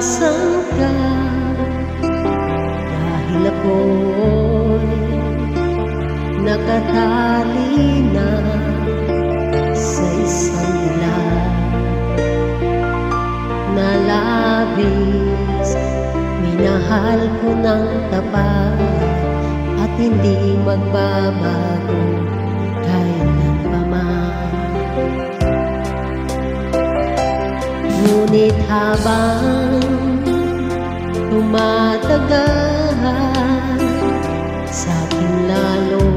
Nasaan ka? Dahil ako'y nakatali na sa isang ilang na labis. Minahal ko ng tapat at hindi magbabago kailan pa man. Ngunit habang tumatagal, sa'kin lalo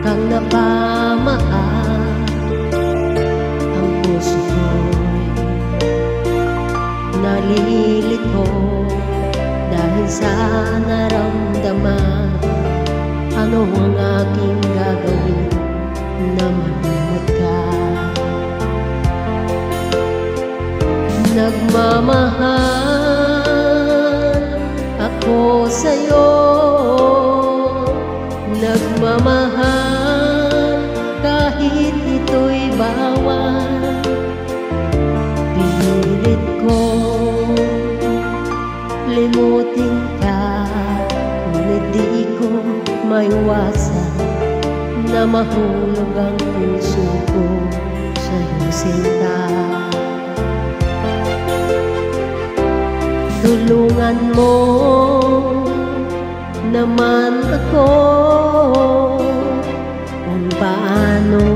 kang napamaan. Ang puso ko'y nalilito dahil sa naramdaman. Ano ang aking gagawin na malimot ka? Nagmamahal ako sa'yo, nagmamahal kahit ito'y bawal. Pinilit ko limutin ka, ngunit di ko maiwasan na mahulog ang puso ko sa'yo, sinta. Tulungan mo naman ako kung paano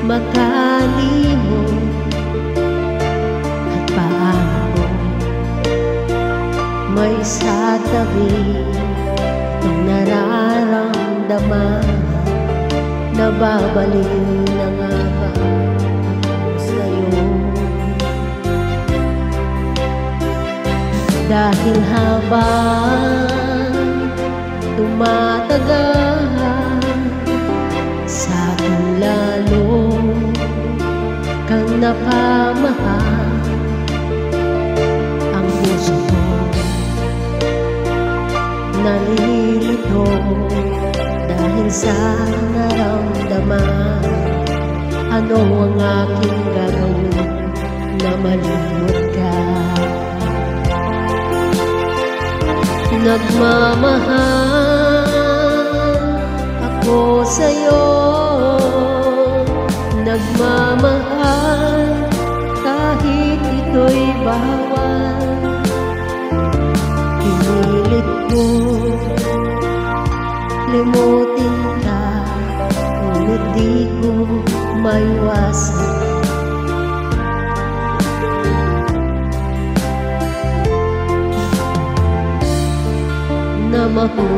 makalimot at paano may satabi itong nararamdaman. Nababaliw na nga ba ako sa'yo? Dahil habang tumatagal, sa'kin lalo kang napamahal. Ang puso ko nalilito dahil sa naramdaman. Ano ang aking gagawin na malimot ka? Nagmamahal ako sa'yo, nagmamahal kahit ito'y bawal. Pinilit ko limutin ka, ngunit di ko maiwasan na mahulog